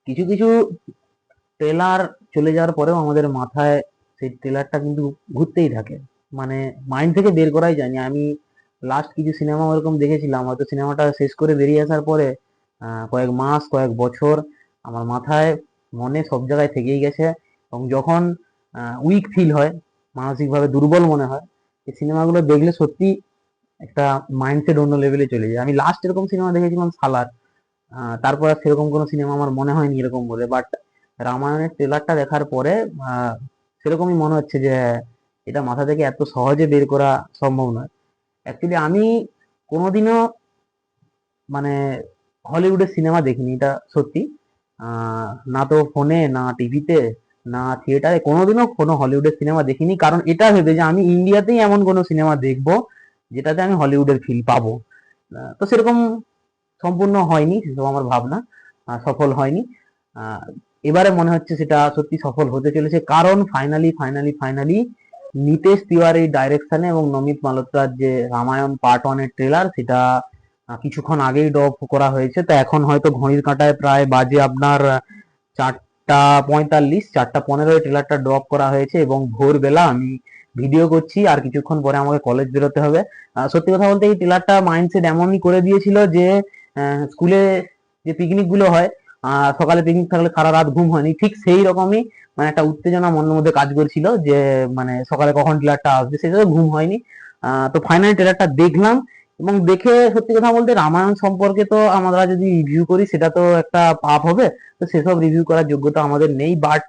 কিছু কিছু ট্রেলার চলে যাওয়ার পরেও আমাদের মাথায় সেই ট্রেলারটা কিন্তু ঘুরতেই থাকে, মানে মাইন্ড থেকে বের করাই যায়নি। আমি লাস্ট কিছু সিনেমা ওরকম দেখেছিলাম, হয়তো সিনেমাটা শেষ করে বেরিয়ে আসার পরে কয়েক মাস কয়েক বছর আমার মাথায় মনে সব জায়গায় থেকেই গেছে। এবং যখন উইক ফিল হয়, মানসিকভাবে দুর্বল মনে হয়, এই সিনেমাগুলো দেখলে সত্যি একটা মাইন্ডসেট অন্য লেভেলে চলে যায়। আমি লাস্ট এরকম সিনেমা দেখেছিলাম সালার, তারপর আর সেরকম কোনো সিনেমা আমার মনে হয়নি এরকম বলে। বাট রামায়ণের ট্রেলারটা দেখার পরে আহ, সেরকমই মনে হচ্ছে যে এটা মাথা থেকে এত সহজে বের করা সম্ভব নয়। অ্যাকচুয়ালি আমি কোনোদিনও মানে হলিউডের সিনেমা দেখিনি, এটা সত্যি। না তো ফোনে, না টিভিতে, না থিয়েটারে কোনোদিনও কোনো হলিউডের সিনেমা দেখিনি, কারণ এটা ভেবে যে আমি ইন্ডিয়াতেই এমন কোনো সিনেমা দেখবো যেটাতে আমি হলিউডের ফিল পাবো। তো সেরকম সম্পূর্ণ হয়নি, সেসব আমার ভাবনা সফল হয়নি। আহ, এবারে মনে হচ্ছে সেটা সত্যি সফল হতে চলেছে, কারণ ফাইনালি ফাইনালি ফাইনালি নিতেশ তিওয়ারির ডাইরেকশনে এবং নমিত মালহোত্রার যে রামায়ণ পার্ট 1 এর ট্রেলার, সেটা কিছুক্ষণ আগেই ড্রপ করা হয়েছে। তো এখন হয়তো ঘড়ির কাঁটায় প্রায় বাজে আপনার 4টা 45, 4টা 15 ট্রেলারটা ড্রপ করা হয়েছে এবং ভোরবেলা আমি ভিডিও করছি, আর কিছুক্ষণ পরে আমাকে কলেজ বেরোতে হবে। সত্যি কথা বলতে এই ট্রেলারটা মাইন্ডসেট এমনই করে দিয়েছিল যে স্কুলে যে পিকনিক গুলো হয়, সকালে পিকনিক থাকলে সারা রাত ঘুম হয়নি, ঠিক সেই রকমই মানে একটা উত্তেজনা মনের মধ্যে কাজ করছিল যে মানে সকালে কখন ট্রেলারটা আসবে, সেটা ঘুম হয়নি। তো ফাইনালি ট্রেলারটা দেখলাম, এবং দেখে সত্যি কথা বলতে রামায়ণ সম্পর্কে তো আমরা যদি রিভিউ করি সেটা তো একটা পাপ হবে। তো সেসব রিভিউ করার যোগ্যতা আমাদের নেই, বাট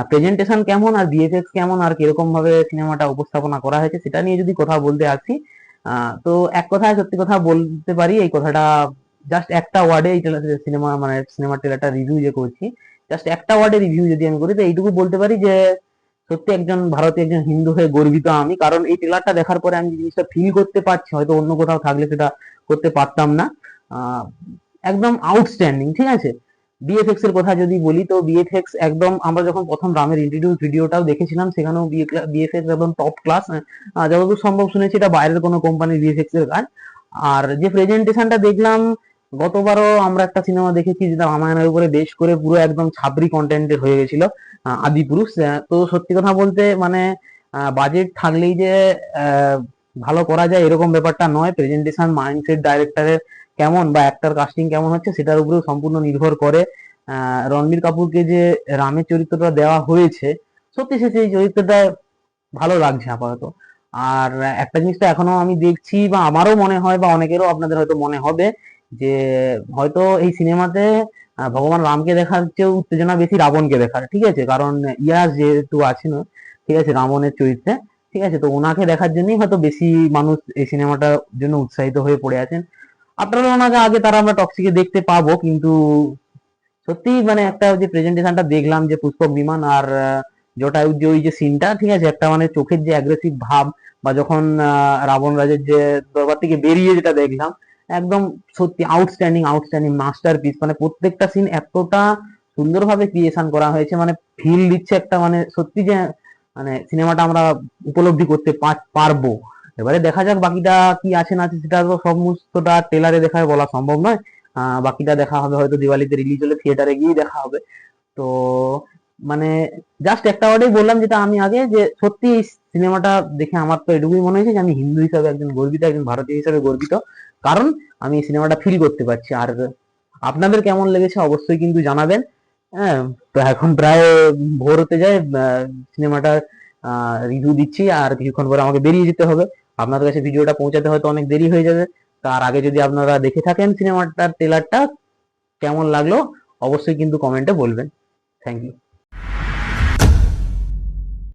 প্রেজেন্টেশন কেমন আর ভিএফএক্স কেমন আর কিরকম ভাবে সিনেমাটা উপস্থাপনা করা হয়েছে সেটা নিয়ে যদি কথা বলতে আসি, তো এক কথায় সত্যি কথা বলতে পারি, এই কথাটা জাস্ট একটা ওয়ার্ডে এই সিনেমা মানে সিনেমার ট্রেলারটা রিভিউ যে করছি, জাস্ট একটা ওয়ার্ডে রিভিউ যদি আমি করি তো এইটুকু বলতে পারি যে সত্যি একজন ভারতীয়, একজন হিন্দু হয়ে গর্বিত আমি, কারণ এই ট্রেলারটা দেখার পরে আমি জিনিসটা ফিল করতে পারছি, হয়তো অন্য কোথাও থাকলে সেটা করতে পারতাম না। আহ, একদম আউটস্ট্যান্ডিং, ঠিক আছে। বিএফএক্স এর কথা যদি বলি তো বিএফএক্স একদম, আমরা যখন প্রথম রামের ইন্ট্রোডিউস ভিডিওটাও দেখেছিলাম সেখানেও বিএফএক্স একদম টপ ক্লাস। যতদূর সম্ভব শুনেছি এটা বাইরের কোনো কোম্পানির বিএফএক্স এর কাজ। আর যে প্রেজেন্টেশনটা দেখলাম, গতবারও আমরা একটা সিনেমা দেখেছি যেটা রামায়ণের উপরে বেশ করে পুরো একদম ছাপরি কন্টেন্টের হয়ে গেছিল, আদিপুরুষ। তো সত্যি কথা বলতে মানে বাজেট থাকলেই যে আহ, ভালো করা যায় এরকম ব্যাপারটা নয়। প্রেজেন্টেশন, মাইন্ডসেট ডাইরেক্টরের কেমন বা অ্যাক্টর কাস্টিং কেমন হচ্ছে সেটার উপরেও সম্পূর্ণ নির্ভর করে। রণবীর কাপুরকে যে রামের চরিত্রটা দেওয়া হয়েছে, সত্যি সে সেই চরিত্রটা ভালো লাগছে আপাতত। আর একটা জিনিস তো এখনো আমি দেখছি, বা আমারও মনে হয় বা অনেকেরও আপনাদের হয়তো মনে হবে যে হয়তো এই সিনেমাতে ভগবান রামকে দেখার চেয়েও উত্তেজনা বেশি রাবণকে দেখার, ঠিক আছে। কারণ ইয়াস যেহেতু আছেন, ঠিক আছে, রাবণের চরিত্রে, ঠিক আছে, তো ওনাকে দেখার জন্যই হয়তো বেশি মানুষ এই সিনেমাটার জন্য উৎসাহিত হয়ে পড়ে আছেন। আপনারা ওনাকে আগে তারা আমরা টক্সিকে দেখতে পাবো, কিন্তু সত্যি মানে একটা যে প্রেজেন্টেশনটা দেখলাম, যে পুষ্পক বিমান আর জটায়ুর যে ওই যে সিনটা, ঠিক আছে, একটা মানে চোখের যে অ্যাগ্রেসিভ ভাব, বা যখন রাবণ রাজের যে দরবার থেকে বেরিয়ে যেটা দেখলাম, একদম সত্যি আউটস্ট্যান্ডিং আউটস্ট্যান্ডিং মাস্টারপিস। মানে প্রত্যেকটা সিন এতটা সুন্দরভাবে ক্রিয়েশন করা হয়েছে, মানে ফিল দিচ্ছে একটা, মানে সত্যি যে মানে সিনেমাটা আমরা উপলব্ধি করতে পারবো। এবারে দেখা যাক বাকিটা কি আছে না আছে, সেটা তো সমস্তটা ট্রেলারে দেখায় বলা সম্ভব নয়। বাকিটা দেখা হবে হয়তো দিওয়ালিতে রিলিজ হলে থিয়েটারে গিয়ে দেখা হবে। তো মানে জাস্ট একটা ওয়ার্ডেই বললাম যেটা আমি আগে, যে সত্যি এই সিনেমাটা দেখে আমার তো এটুকুই মনে হয়েছে যে আমি হিন্দু হিসাবে একজন গর্বিত, একজন ভারতীয় হিসাবে গর্বিত, কারণ আমি এই সিনেমাটা ফিল করতে পারছি। আর আপনাদের কেমন লেগেছে অবশ্যই কিন্তু জানাবেন। হ্যাঁ, তো এখন প্রায় ভোর হতে যায়, সিনেমাটার রিভিউ দিচ্ছি, আর কিছুক্ষণ পরে আমাকে বেরিয়ে যেতে হবে। আপনাদের কাছে ভিডিওটা পৌঁছাতে হয়তো অনেক দেরি হয়ে যাবে। তার আগে যদি আপনারা দেখে থাকেন সিনেমাটার ট্রেলারটা, কেমন লাগলো অবশ্যই কিন্তু কমেন্টে বলবেন। Thank you.